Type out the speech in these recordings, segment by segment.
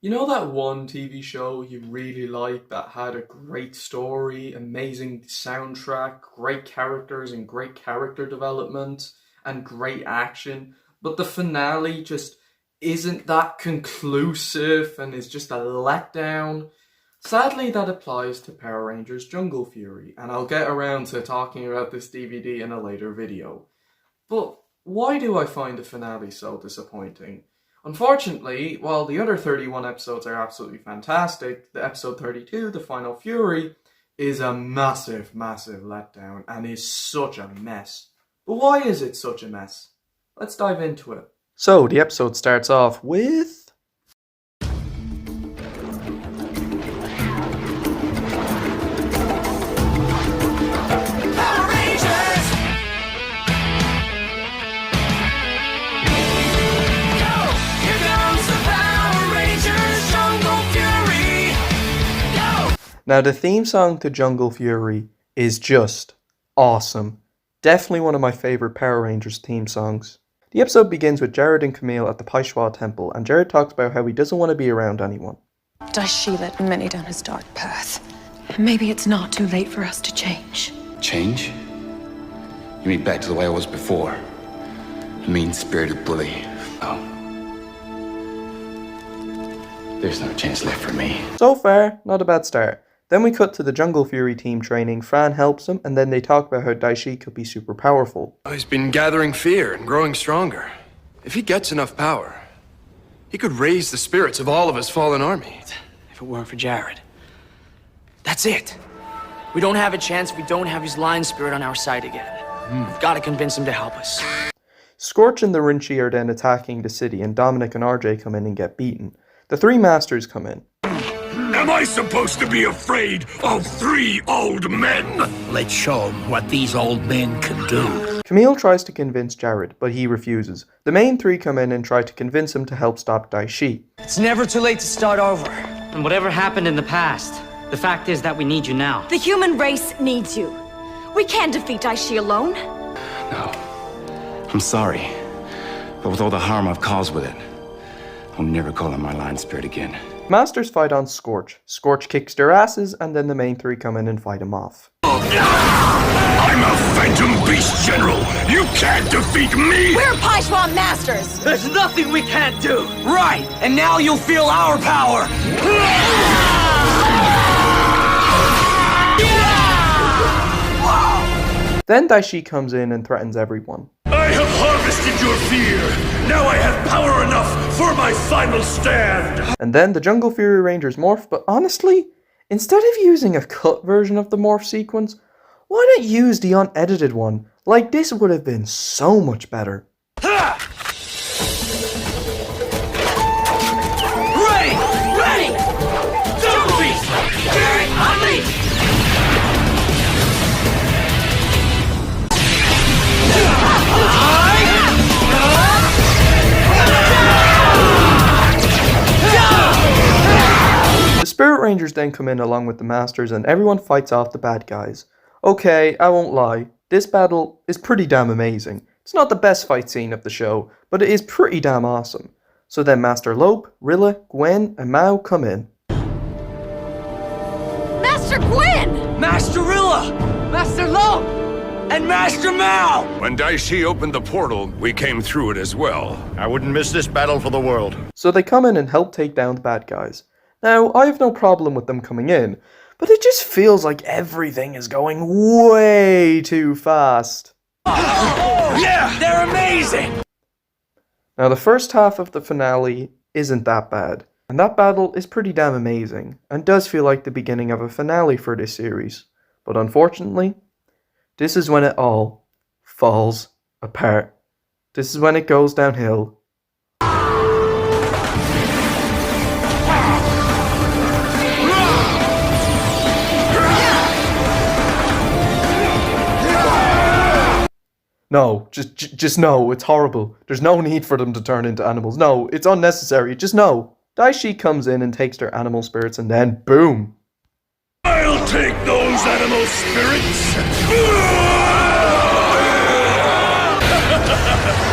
You know that one TV show you really liked that had a great story, amazing soundtrack, great characters and great character development, and great action, but the finale just isn't that conclusive and is just a letdown? Sadly, that applies to Power Rangers Jungle Fury, and I'll get around to talking about this DVD in a later video. But why do I find the finale so disappointing? Unfortunately, while the other 31 episodes are absolutely fantastic, the episode 32, The Final Fury, is a massive, massive letdown and is such a mess. But why is it such a mess? Let's dive into it. So, the episode starts off with... Now, the theme song to Jungle Fury is just awesome. Definitely one of my favourite Power Rangers theme songs. The episode begins with Jared and Camille at the Paishwa temple, and Jared talks about how he doesn't want to be around anyone. Daishi led many down his dark path. Maybe it's not too late for us to change. Change? You mean back to the way I was before? A mean-spirited bully. Oh. There's no chance left for me. So far, not a bad start. Then we cut to the Jungle Fury team training. Fran helps him, and then they talk about how Daishi could be super powerful. He's been gathering fear and growing stronger. If he gets enough power, he could raise the spirits of all of his fallen army. If it weren't for Jared. That's it. We don't have a chance if we don't have his lion spirit on our side again. We've got to convince him to help us. Scorch and the Rinchi are then attacking the city, and Dominic and RJ come in and get beaten. The three masters come in. Am I supposed to be afraid of three old men? Let's show them what these old men can do. Camille tries to convince Jared, but he refuses. The main three come in and try to convince him to help stop Daishi. It's never too late to start over. And whatever happened in the past, the fact is that we need you now. The human race needs you. We can't defeat Daishi alone. No. I'm sorry. But with all the harm I've caused with it, I'll never call on my lion spirit again. Masters fight on Scorch. Scorch kicks their asses, and then the main three come in and fight him off. I'm a Phantom Beast General! You can't defeat me! We're Paishwa Masters! There's nothing we can't do! Right! And now you'll feel our power! Then Daishi comes in and threatens everyone. I have harvested your fear! Now I have power enough for my final stand! And then the Jungle Fury Rangers morph, but honestly, instead of using a cut version of the morph sequence, why not use the unedited one? Like, this would have been so much better. Ready! Ready! Jungle Beast! Fury unleashed! The Spirit Rangers then come in along with the Masters, and everyone fights off the bad guys. Okay, I won't lie, this battle is pretty damn amazing. It's not the best fight scene of the show, but it is pretty damn awesome. So then Master Lope, Rilla, Gwen, and Mao come in. Master Gwen! Master Rilla! Master Lope! And Master Mao! When Daishi opened the portal, we came through it as well. I wouldn't miss this battle for the world. So they come in and help take down the bad guys. Now, I have no problem with them coming in, but it just feels like everything is going way too fast. Yeah! They're amazing! Now, the first half of the finale isn't that bad, and that battle is pretty damn amazing, and does feel like the beginning of a finale for this series. But unfortunately, this is when it all falls apart. This is when it goes downhill. No, just no, it's horrible. There's no need for them to turn into animals. No, it's unnecessary, just no. Daishi comes in and takes their animal spirits, and then boom. I'll take those animal spirits!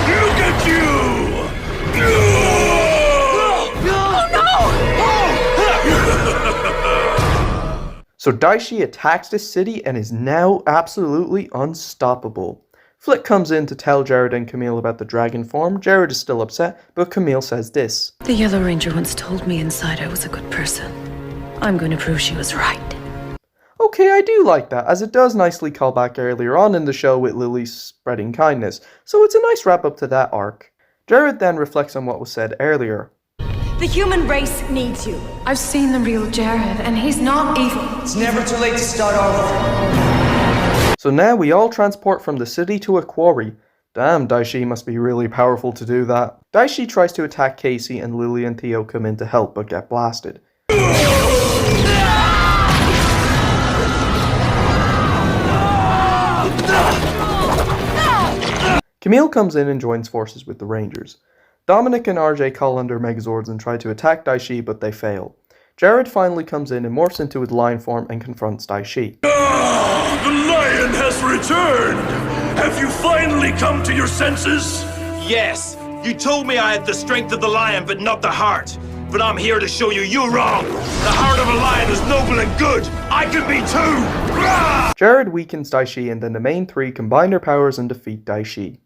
Look at you! Oh no! So Daishi attacks this city and is now absolutely unstoppable. Flick comes in to tell Jared and Camille about the dragon form. Jared is still upset, but Camille says this. The Yellow Ranger once told me inside I was a good person. I'm going to prove she was right. Okay, I do like that, as it does nicely call back earlier on in the show with Lily spreading kindness, so it's a nice wrap up to that arc. Jared then reflects on what was said earlier. The human race needs you. I've seen the real Jared, and he's not evil. It's never too late to start over. So now we all transport from the city to a quarry. Damn, Daishi must be really powerful to do that. Daishi tries to attack Casey and Lily and Theo come in to help but get blasted. Camille comes in and joins forces with the Rangers. Dominic and RJ call under Megazords and try to attack Daishi, but they fail. Jared finally comes in and morphs into his lion form and confronts Daishi. Ah, the lion has returned! Have you finally come to your senses? Yes, you told me I had the strength of the lion, but not the heart. But I'm here to show you you're wrong. The heart of a lion is noble and good. I can be too! Rah! Jared weakens Daishi and then the main three combine their powers and defeat Daishi.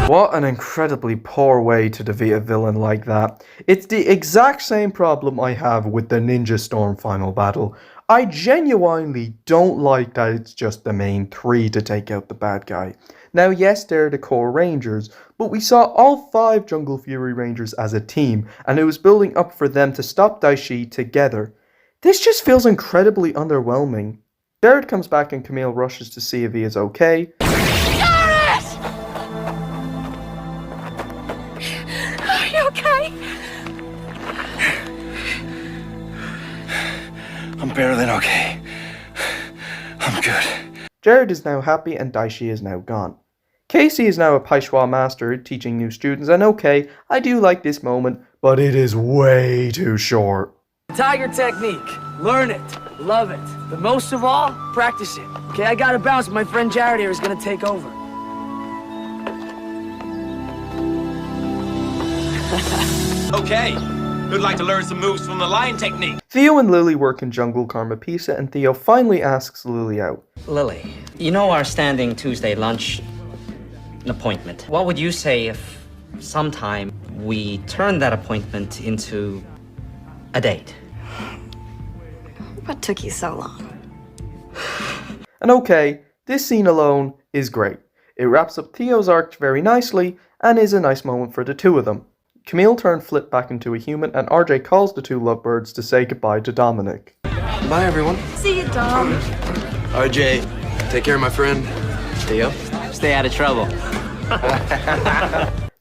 What an incredibly poor way to defeat a villain like that. It's the exact same problem I have with the Ninja Storm final battle. I genuinely don't like that it's just the main three to take out the bad guy. Now yes, they're the core Rangers, but we saw all 5 Jungle Fury Rangers as a team, and it was building up for them to stop Daishi together. This just feels incredibly underwhelming. Jared comes back and Camille rushes to see if he is okay. Okay. I'm better than okay. I'm good. Jared is now happy and Daishi is now gone. Casey is now a Paishwa master teaching new students, and okay, I do like this moment, but it is way too short. Tiger technique. Learn it. Love it. But most of all, practice it. Okay, I gotta bounce. My friend Jared here is gonna take over. Okay, who'd like to learn some moves from the lion technique? Theo and Lily work in Jungle Karma Pizza, and Theo finally asks Lily out. Lily, you know our standing Tuesday lunch appointment. What would you say if sometime we turn that appointment into a date? What took you so long? And okay, this scene alone is great. It wraps up Theo's arc very nicely, and is a nice moment for the two of them. Camille turned Flip back into a human, and RJ calls the two lovebirds to say goodbye to Dominic. Bye, everyone. See you, Dom. RJ, take care of my friend. Theo. Stay out of trouble.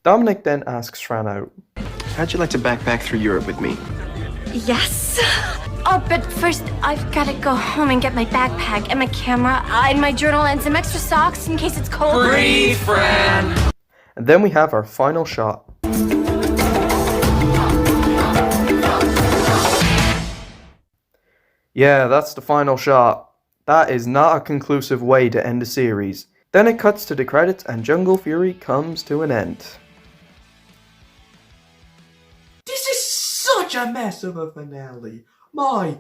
Dominic then asks Fran out. How'd you like to backpack through Europe with me? Yes. Oh, but first, I've got to go home and get my backpack and my camera and my journal and some extra socks in case it's cold. Breathe, Fran. And then we have our final shot. Yeah, that's the final shot. That is not a conclusive way to end the series. Then it cuts to the credits and Jungle Fury comes to an end. This is such a mess of a finale. My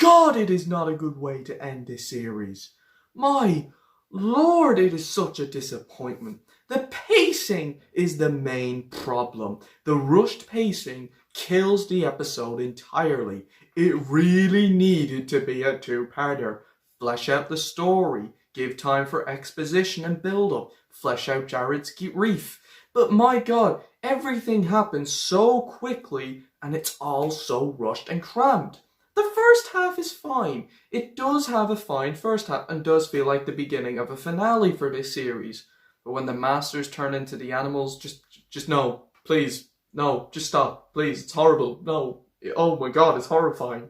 God, it is not a good way to end this series. My Lord, it is such a disappointment. The pacing is the main problem. The rushed pacing kills the episode entirely. It really needed to be a two-parter. Flesh out the story, give time for exposition and build-up, flesh out Jared's grief. But my God, everything happens so quickly and it's all so rushed and crammed. The first half is fine. It does have a fine first half and does feel like the beginning of a finale for this series. But when the masters turn into the animals, just no, please, no, just stop, please, it's horrible, no, oh my God, it's horrifying.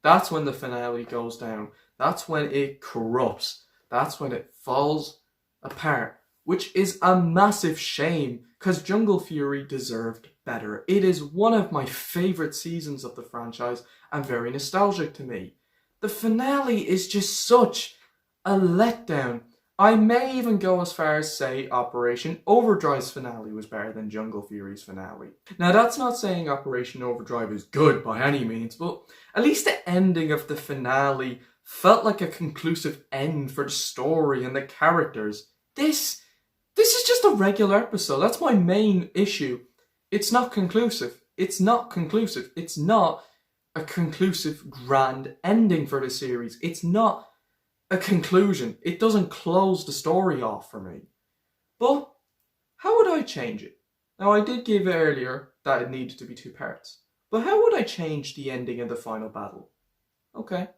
That's when the finale goes down. That's when it corrupts. That's when it falls apart, which is a massive shame because Jungle Fury deserved better. It is one of my favourite seasons of the franchise and very nostalgic to me. The finale is just such a letdown. I may even go as far as say Operation Overdrive's finale was better than Jungle Fury's finale. Now that's not saying Operation Overdrive is good by any means, but at least the ending of the finale felt like a conclusive end for the story and the characters. This is just a regular episode. That's my main issue. It's not conclusive. It's not conclusive. It's not a conclusive grand ending for the series. It's not a conclusion. It doesn't close the story off for me. But how would I change it? Now, I did give earlier that it needed to be 2 parts. But how would I change the ending of the final battle? Okay,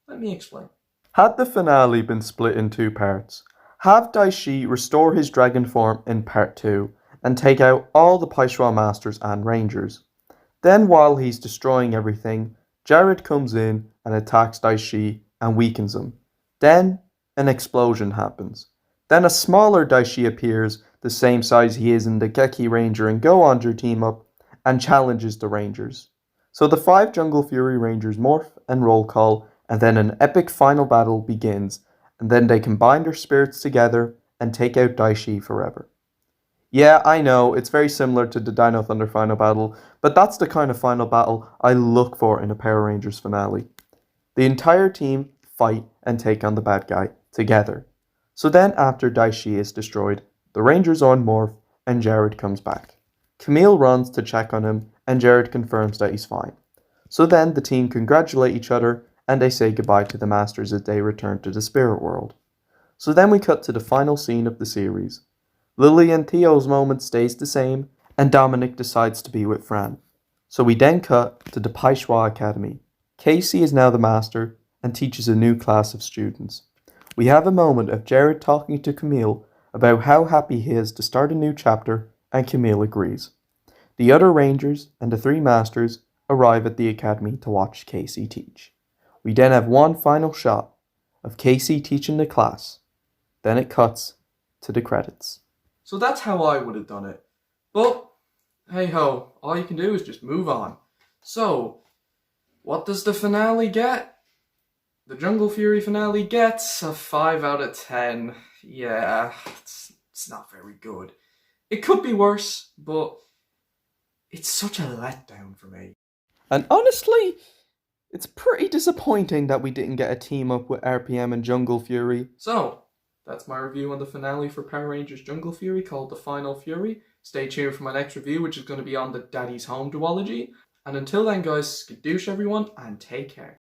let me explain. Had the finale been split in 2 parts, have Daishi restore his dragon form in part 2 and take out all the Paishui Masters and Rangers. Then while he's destroying everything, Jared comes in and attacks Daishi and weakens him. Then an explosion happens. Then a smaller Daishi appears, the same size he is in the Geki Ranger and Go-Onger team up, and challenges the Rangers. So the 5 Jungle Fury Rangers morph and roll call, and then an epic final battle begins, and then they combine their spirits together and take out Daishi forever. Yeah, I know, it's very similar to the Dino Thunder final battle, but that's the kind of final battle I look for in a Power Rangers finale. The entire team fight and take on the bad guy together. So then after Daishi is destroyed, the Rangers unmorph and Jared comes back. Camille runs to check on him and Jared confirms that he's fine. So then the team congratulate each other and they say goodbye to the Masters as they return to the spirit world. So then we cut to the final scene of the series. Lily and Theo's moment stays the same and Dominic decides to be with Fran. So we then cut to the Paishui Academy. Casey is now the master and teaches a new class of students. We have a moment of Jared talking to Camille about how happy he is to start a new chapter, and Camille agrees. The other Rangers and the 3 Masters arrive at the academy to watch Casey teach. We then have one final shot of Casey teaching the class. Then it cuts to the credits. So that's how I would have done it. But, hey ho, all you can do is just move on. So, what does the finale get? The Jungle Fury finale gets a 5 out of 10. Yeah, it's not very good. It could be worse, but it's such a letdown for me. And honestly, it's pretty disappointing that we didn't get a team up with RPM and Jungle Fury. So, that's my review on the finale for Power Rangers Jungle Fury called The Final Fury. Stay tuned for my next review, which is going to be on the Daddy's Home duology. And until then, guys, skadoosh everyone, and take care.